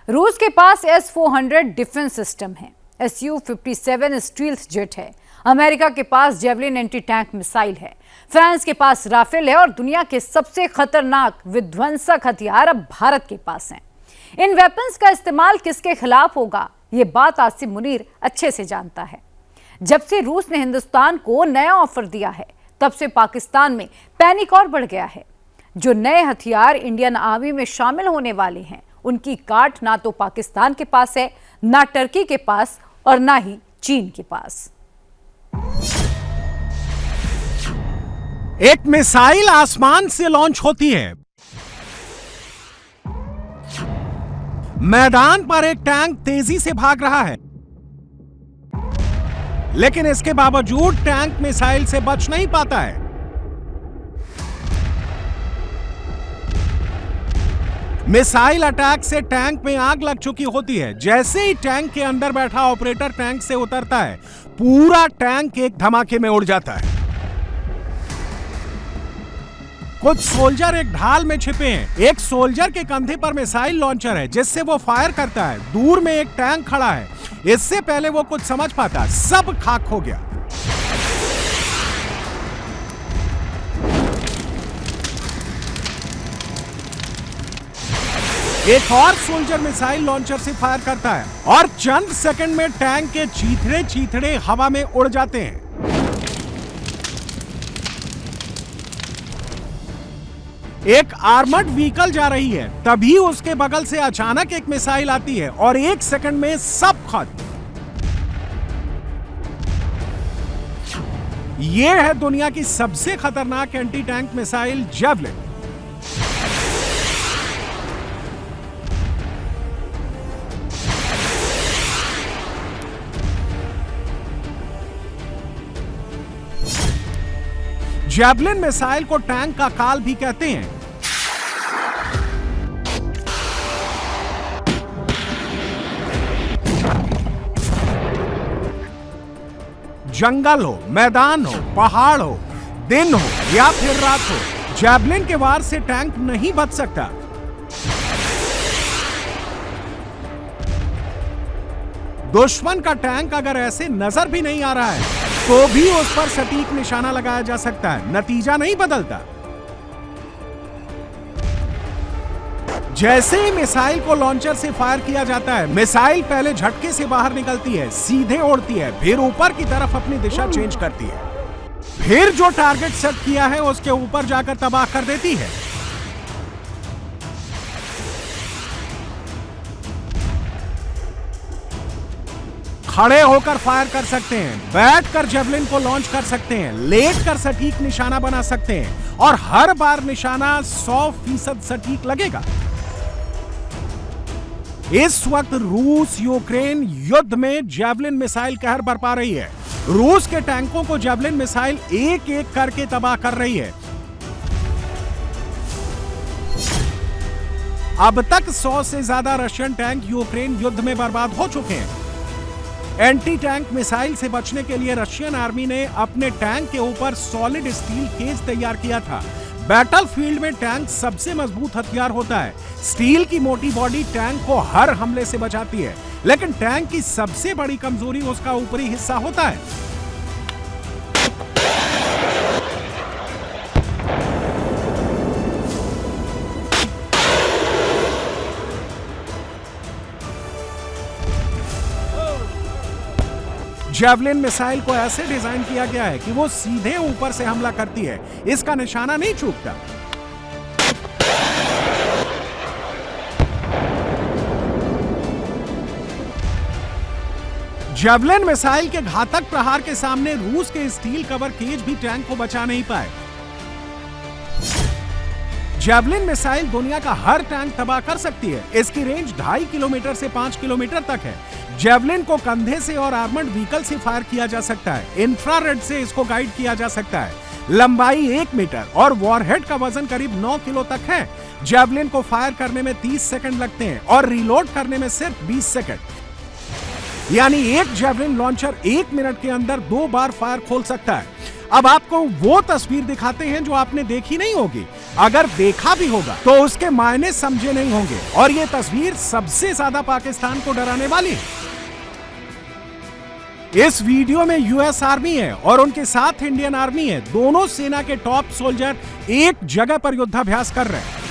रूस के पास S-400 defence system है, Su-57 स्टील्थ जेट है, अमेरिका के पास जेवलिन एंटी टैंक मिसाइल है, फ्रांस के पास राफेल है और दुनिया के सबसे खतरनाक विध्वंसक हथियार अब भारत के पास हैं। इन वेपन्स का इस्तेमाल किसके खिलाफ होगा, ये बात आसिम मुनीर अच्छे से जानता है। जब से रूस ने हिंदुस्तान को नया ऑफर दिया है, तब से पाकिस्तान में पैनिक और बढ़ गया है। जो नए हथियार इंडियन आर्मी में शामिल होने वाले हैं, उनकी काट ना तो पाकिस्तान के पास है, ना टर्की के पास और ना ही चीन के पास। एक मिसाइल आसमान से लॉन्च होती है, मैदान पर एक टैंक तेजी से भाग रहा है, लेकिन इसके बावजूद टैंक मिसाइल से बच नहीं पाता है। मिसाइल अटैक से टैंक में आग लग चुकी होती है। जैसे ही टैंक के अंदर बैठा ऑपरेटर टैंक से उतरता है, पूरा टैंक एक धमाके में उड़ जाता है। कुछ सोल्जर एक ढाल में छिपे हैं। एक सोल्जर के कंधे पर मिसाइल लॉन्चर है, जिससे वो फायर करता है। दूर में एक टैंक खड़ा है। इससे पहले वो कुछ समझ पाता, सब खाक हो गया। एक और सोल्जर मिसाइल लॉन्चर से फायर करता है और चंद सेकंड में टैंक के चीथड़े चीथड़े हवा में उड़ जाते हैं। एक आर्मर्ड व्हीकल जा रही है, तभी उसके बगल से अचानक एक मिसाइल आती है और एक सेकंड में सब खत्म। यह है दुनिया की सबसे खतरनाक anti tank missile javelin. Javelin missile को टैंक का काल भी कहते हैं। जंगल हो, मैदान हो, पहाड़ हो, दिन हो या फिर रात हो, जेवलिन के वार से टैंक नहीं बच सकता। दुश्मन का टैंक अगर ऐसे नजर भी नहीं आ रहा है, तो भी उस पर सटीक निशाना लगाया जा सकता है, नतीजा नहीं बदलता। जैसे ही मिसाइल को लॉन्चर से फायर किया जाता है, मिसाइल पहले झटके से बाहर निकलती है, सीधे उड़ती है, फिर ऊपर की तरफ अपनी दिशा चेंज करती है, फिर जो टारगेट सेट किया है उसके ऊपर जाकर तबाह कर देती है। खड़े होकर फायर कर सकते हैं, बैठकर जेवलिन को लॉन्च कर सकते हैं, लेटकर सटीक निशाना बना सकते हैं और हर बार निशाना 100% सटीक लगेगा। इस वक्त रूस यूक्रेन युद्ध में जेवलिन मिसाइल कहर बरपा रही है। रूस के टैंकों को जेवलिन मिसाइल एक एक करके तबाह कर रही है। अब तक 100 से ज्यादा रशियन टैंक यूक्रेन युद्ध में बर्बाद हो चुके हैं। एंटी टैंक मिसाइल से बचने के लिए रशियन आर्मी ने अपने टैंक के ऊपर सॉलिड स्टील केज तैयार किया था। बैटलफील्ड में टैंक सबसे मजबूत हथियार होता है। स्टील की मोटी बॉडी टैंक को हर हमले से बचाती है, लेकिन टैंक की सबसे बड़ी कमजोरी उसका ऊपरी हिस्सा होता है। जेवलिन मिसाइल को ऐसे डिजाइन किया गया है कि वो सीधे ऊपर से हमला करती है, इसका निशाना नहीं चूकता। जेवलिन मिसाइल के घातक प्रहार के सामने रूस के स्टील कवर केज भी टैंक को बचा नहीं पाए। जेवलिन मिसाइल दुनिया का हर टैंक तबाह कर सकती है। इसकी रेंज 2.5 किलोमीटर से 5 किलोमीटर तक है। जेवलिन को कंधे से और आर्मर्ड व्हीकल से फायर किया जा सकता है। इंफ्रारेड से इसको गाइड किया जा सकता है। लंबाई 1 मीटर और वॉरहेड का वजन करीब 9 किलो तक है। जेवलिन को फायर करने में 30 सेकंड लगते हैं और रिलोड करने में सिर्फ 20 सेकंड। यानी एक जेवलिन लॉन्चर 1 मिनट के अंदर 2 बार फायर खोल सकता है। अब आपको वो तस्वीर दिखाते हैं जो आपने देखी नहीं होगी। अगर देखा भी होगा तो उसके मायने समझे नहीं होंगे और ये तस्वीर सबसे ज्यादा पाकिस्तान को डराने वाली है। इस वीडियो में यूएस आर्मी है और उनके साथ इंडियन आर्मी है। दोनों सेना के टॉप सोल्जर एक जगह पर युद्धाभ्यास कर रहे हैं।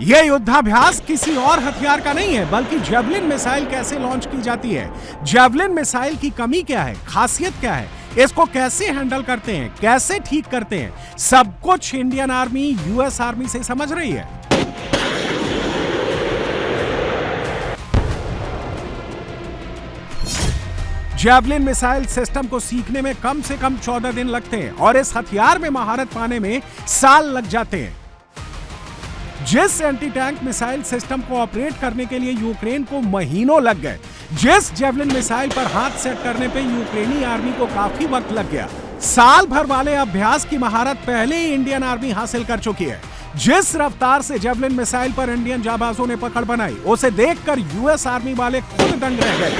यह युद्धाभ्यास किसी और हथियार का नहीं है, बल्कि जेवलिन मिसाइल कैसे लॉन्च की जाती है, जेवलिन मिसाइल की कमी क्या है, खासियत क्या है, इसको कैसे हैंडल करते हैं, कैसे ठीक करते हैं, सब कुछ इंडियन आर्मी यूएस आर्मी से समझ रही है। जेवलिन मिसाइल सिस्टम को सीखने में कम से कम 14 दिन लगते हैं और इस हथियार में महारत पाने में साल लग जाते हैं। जिस एंटी टैंक मिसाइल सिस्टम को ऑपरेट करने के लिए यूक्रेन को महीनों लग गए, जिस जेवलिन मिसाइल पर हाथ सेट करने पे यूक्रेनी आर्मी को काफी वक्त लग गया, साल भर वाले अभ्यास की महारत पहले ही इंडियन आर्मी हासिल कर चुकी है। जिस रफ्तार से जेवलिन मिसाइल पर इंडियन जाबाजों ने पकड़ बनाई, उसे देखकर यूएस आर्मी वाले खुद दंग रह गए।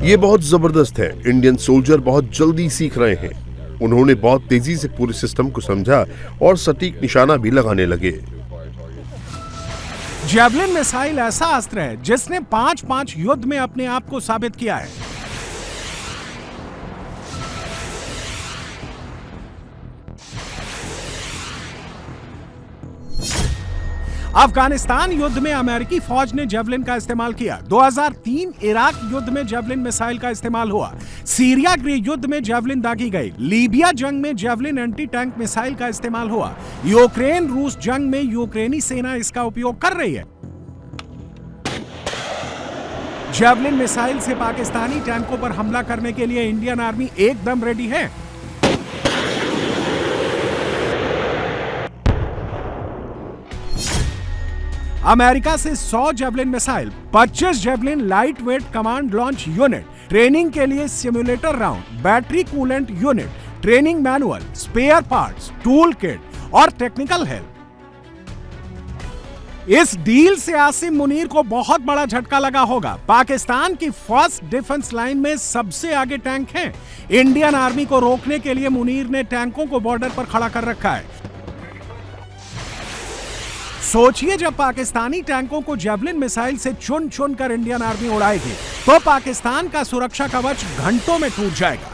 ये बहुत जबरदस्त है। इंडियन सोल्जर बहुत जल्दी सीख रहे हैं। उन्होंने बहुत तेजी से पूरे सिस्टम को समझा और सटीक निशाना भी लगाने लगे। जेवलिन मिसाइल ऐसा अस्त्र है जिसने 5-5 युद्ध में अपने आप को साबित किया है। अफगानिस्तान युद्ध में अमेरिकी फौज ने जेवलिन का इस्तेमाल किया। 2003 इराक युद्ध में जेवलिन मिसाइल का इस्तेमाल हुआ। सीरिया गृह युद्ध में जेवलिन दागी गई। लीबिया जंग में जेवलिन एंटी टैंक मिसाइल का इस्तेमाल हुआ। यूक्रेन रूस जंग में यूक्रेनी सेना इसका उपयोग कर रही है। जेवलिन मिसाइल से पाकिस्तानी टैंकों पर हमला करने के लिए इंडियन आर्मी एकदम रेडी है। अमेरिका से 100 javelin missile, 25 javelin light weight command launch unit, training के लिए simulator round, battery coolant unit, training manual, spare parts, tool kit और टेक्निकल हेल्प। इस डील से आसिम मुनीर को बहुत बड़ा झटका लगा होगा। पाकिस्तान की फर्स्ट डिफेंस लाइन में सबसे आगे टैंक हैं। इंडियन आर्मी को रोकने के लिए मुनीर ने टैंकों को बॉर्डर पर खड़ा कर रखा है। सोचिए, जब पाकिस्तानी टैंकों को जेवलिन मिसाइल से चुन चुन कर इंडियन आर्मी उड़ाएगी तो पाकिस्तान का सुरक्षा कवच घंटों में टूट जाएगा।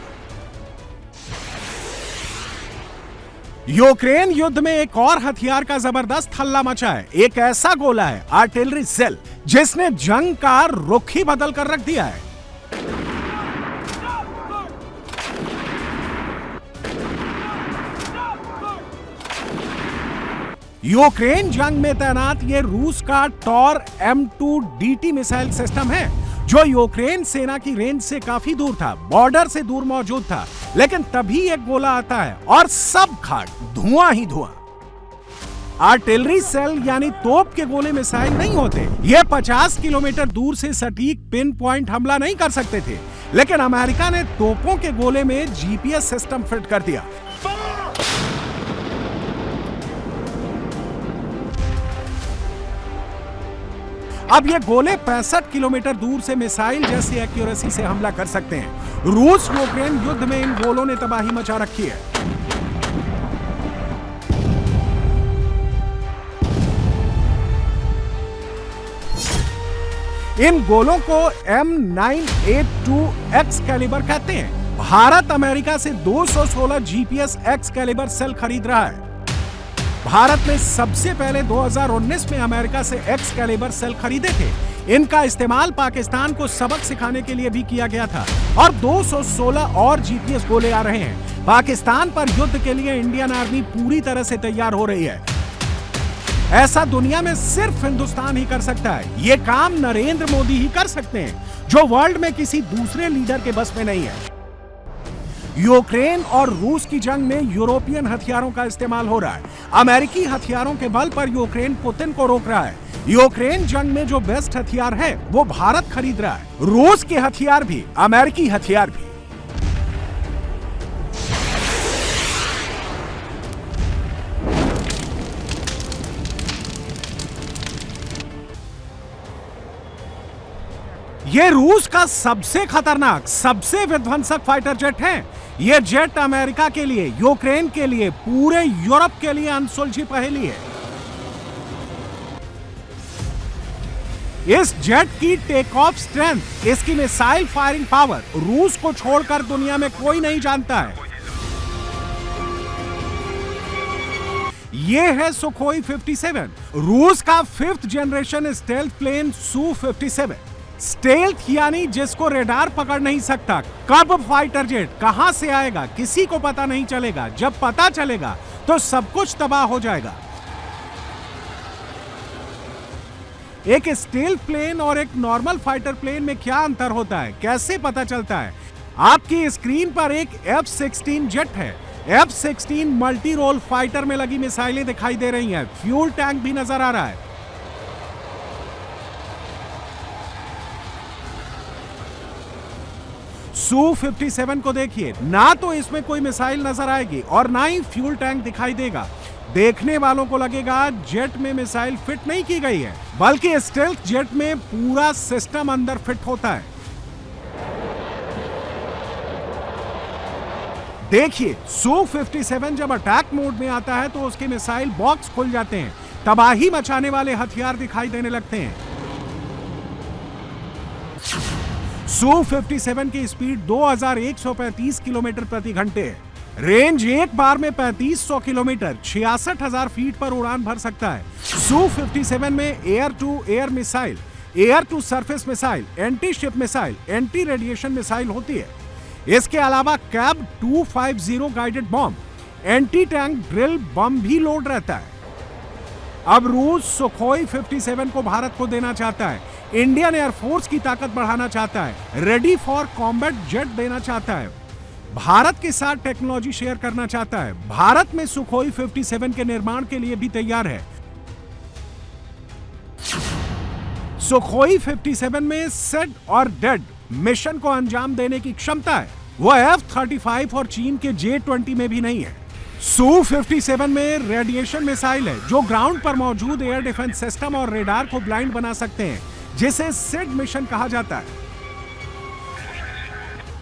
यूक्रेन युद्ध में एक और हथियार का जबरदस्त हल्ला मचा है। एक ऐसा गोला है, आर्टिलरी सेल, जिसने जंग का रुख ही बदल कर रख दिया है। यूक्रेन जंग में तैनात ये रूस का टॉर M2DT मिसाइल सिस्टम है, जो यूक्रेन सेना की रेंज से काफी दूर था, बॉर्डर से दूर मौजूद था। लेकिन तभी एक गोला आता है और सब खाक, धुआं ही धुआं। आर्टिलरी सेल यानी तोप के गोले मिसाइल नहीं होते। ये 50 किलोमीटर दूर से सटीक पिन पॉइंट हमला नहीं कर सकते थे, लेकिन अमेरिका ने तोपों के गोले में GPS सिस्टम फिट कर दिया। अब ये गोले 65 किलोमीटर दूर से मिसाइल जैसी एक्यूरेसी से हमला कर सकते हैं। रूस यूक्रेन युद्ध में इन गोलों ने तबाही मचा रखी है। इन गोलों को M982 X कैलिबर कहते हैं। भारत अमेरिका से 216 GPS X कैलिबर सेल खरीद रहा है। भारत ने सबसे पहले 2019 में अमेरिका से X कैलिबर सेल खरीदे थे। इनका इस्तेमाल पाकिस्तान को सबक सिखाने के लिए भी किया गया था और 216 और GPS गोले आ रहे हैं। पाकिस्तान पर युद्ध के लिए इंडियन आर्मी पूरी तरह से तैयार हो रही है। ऐसा दुनिया में सिर्फ हिंदुस्तान ही कर सकता है। ये काम नरेंद्र मोदी ही कर सकते हैं, जो वर्ल्ड में किसी दूसरे लीडर के बस में नहीं है। यूक्रेन और रूस की जंग में यूरोपियन हथियारों का इस्तेमाल हो रहा है। अमेरिकी हथियारों के बल पर यूक्रेन पुतिन को रोक रहा है। यूक्रेन जंग में जो बेस्ट हथियार है वो भारत खरीद रहा है। रूस के हथियार भी, अमेरिकी हथियार भी। ये रूस का सबसे खतरनाक, सबसे विध्वंसक फाइटर जेट है। ये जेट अमेरिका के लिए, यूक्रेन के लिए, पूरे यूरोप के लिए अनसुलझी पहेली है। इस जेट की टेक ऑफ स्ट्रेंथ, इसकी मिसाइल फायरिंग पावर रूस को छोड़कर दुनिया में कोई नहीं जानता है। यह है सुखोई 57, रूस का 5th जनरेशन स्टेल्थ प्लेन सू-57। स्टेल्थ यानी जिसको रेडार पकड़ नहीं सकता। कब फाइटर जेट कहां से आएगा किसी को पता नहीं चलेगा। जब पता चलेगा तो सब कुछ तबाह हो जाएगा। एक स्टेल्थ प्लेन और एक नॉर्मल फाइटर प्लेन में क्या अंतर होता है, कैसे पता चलता है? आपकी स्क्रीन पर एक F-16 जेट है। F-16 मल्टी रोल फाइटर में लगी मिसाइलें दिखाई दे रही हैं। फ्यूल टैंक भी नजर आ रहा है। सू-57 को देखिए, ना तो इसमें कोई मिसाइल नजर आएगी और ना ही फ्यूल टैंक दिखाई देगा। देखने वालों को लगेगा जेट में मिसाइल फिट नहीं की गई है, बल्कि स्टेल्थ जेट में पूरा सिस्टम अंदर फिट होता है। देखिए, सू-57 जब अटैक मोड में आता है तो उसके मिसाइल बॉक्स खुल जाते हैं। तबाही मचाने वाले हथियार दिखाई देने लगते हैं। सू-57 की स्पीड 2135 किलोमीटर प्रति घंटे है। रेंज एक बार में 3500 किलोमीटर, 66,000 फीट पर उड़ान भर सकता है। सू-57 में air to air missile, air to surface missile, anti ship missile, anti radiation missile होती है। इसके अलावा KAB 250 guided bomb, anti tank drill बम भी लोड रहता है। अब रूस सुखोई 57 को भारत को देना चाहता है। इंडियन एयरफोर्स की ताकत बढ़ाना चाहता है। रेडी फॉर कॉम्बैट जेट देना चाहता है। भारत के साथ टेक्नोलॉजी शेयर करना चाहता है। भारत में सुखोई 57 के निर्माण के लिए भी तैयार है। सुखोई 57 में सेट और डेड मिशन को अंजाम देने की क्षमता है। वो F-35 और चीन के J-20 में भी नहीं है। सू-57 में रेडिएशन मिसाइल है जो ग्राउंड पर मौजूद एयर डिफेंस सिस्टम और रेडार को ब्लाइंड बना सकते हैं, जिसे सेड मिशन कहा जाता है।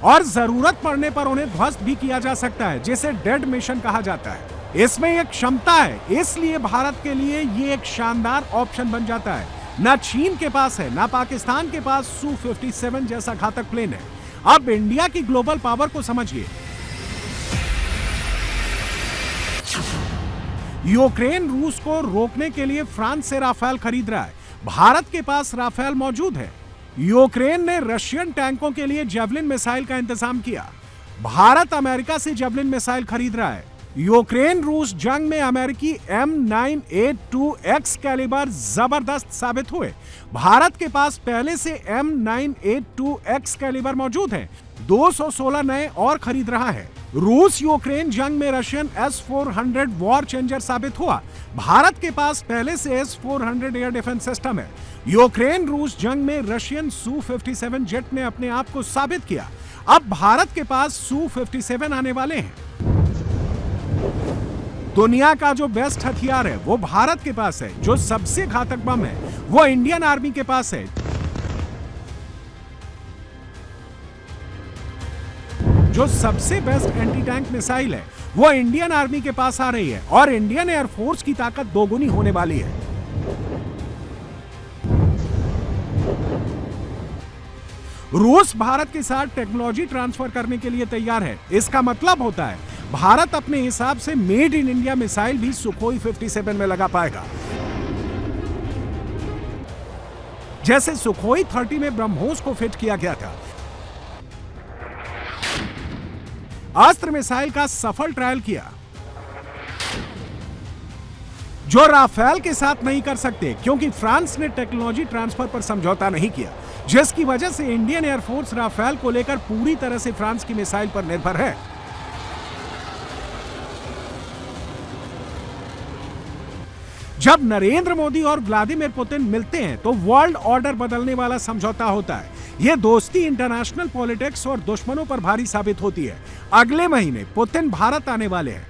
और जरूरत पड़ने पर उन्हें ध्वस्त भी किया जा सकता है, जिसे डेड मिशन कहा जाता है। इसमें एक क्षमता है, इसलिए भारत के लिए ये एक शानदार ऑप्शन बन जाता है। ना चीन के पास है, ना पाकिस्तान के पास सू-57 जैसा घातक प्लेन है। अब इंडिया की ग्लोबल पावर को समझिए। यूक्रेन रूस को रोकने के लिए फ्रांस से राफेल खरीद रहा है। भारत के पास राफेल मौजूद है। यूक्रेन ने रशियन टैंकों के लिए जेवलिन मिसाइल का इंतजाम किया। भारत अमेरिका से जेवलिन मिसाइल खरीद रहा है। यूक्रेन रूस जंग में अमेरिकी M982X कैलिबर जबरदस्त साबित हुए। भारत के पास पहले से M982X कैलिबर मौजूद है। 216 नए और खरीद रहा है। रूस यूक्रेन जंग में रशियन S-400 वॉर चेंजर साबित हुआ। भारत के पास पहले से S-400 एयर डिफेंस सिस्टम है। यूक्रेन रूस जंग में रशियन सू-57 जेट ने अपने आप को साबित किया। अब भारत के पास सू-57 आने वाले हैं। दुनिया का जो बेस्ट हथियार है वो भारत के पास है। जो सबसे घातक बम है वो इंडियन आर्मी के पास है। जो सबसे बेस्ट एंटी टैंक मिसाइल है वो इंडियन आर्मी के पास आ रही है और इंडियन एयरफोर्स की ताकत दोगुनी होने वाली है। रूस भारत के साथ टेक्नोलॉजी ट्रांसफर करने के लिए तैयार है। इसका मतलब होता है भारत अपने हिसाब से मेड इन इंडिया मिसाइल भी सुखोई 57 में लगा पाएगा। जैसे सुखोई 30 में ब्रह्मोस को फिट किया गया था। अस्त्र मिसाइल का सफल ट्रायल किया, जो राफेल के साथ नहीं कर सकते क्योंकि फ्रांस ने टेक्नोलॉजी ट्रांसफर पर समझौता नहीं किया, जिसकी वजह से इंडियन एयरफोर्स राफेल को लेकर पूरी तरह से फ्रांस की मिसाइल पर निर्भर है। जब नरेंद्र मोदी और व्लादिमीर पुतिन मिलते हैं तो वर्ल्ड ऑर्डर बदलने वाला समझौता होता है। यह दोस्ती इंटरनेशनल पॉलिटिक्स और दुश्मनों पर भारी साबित होती है। अगले महीने पुतिन भारत आने वाले हैं।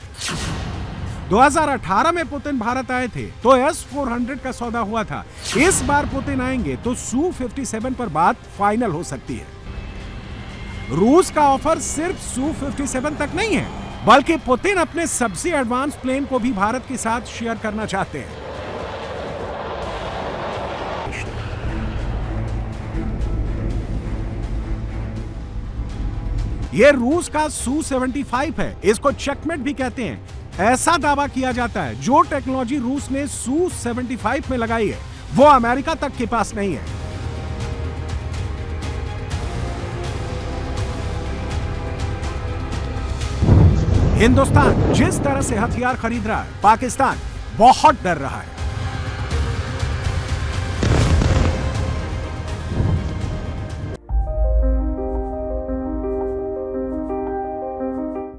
2018 में पुतिन भारत आए थे तो S-400 का सौदा हुआ था। इस बार पुतिन आएंगे तो Su-57 पर बात फाइनल हो सकती है। रूस का ऑफर सिर्फ Su-57 तक नहीं है, बल्कि पुतिन अपने सबसे एडवांस प्लेन को भी भारत के साथ शेयर करना चाहते हैं। यह रूस का Su-75 है, इसको चेकमेट भी कहते हैं। ऐसा दावा किया जाता है जो टेक्नोलॉजी रूस ने Su-75 में लगाई है वो अमेरिका तक के पास नहीं है। हिंदुस्तान जिस तरह से हथियार खरीद रहा है, पाकिस्तान बहुत डर रहा है।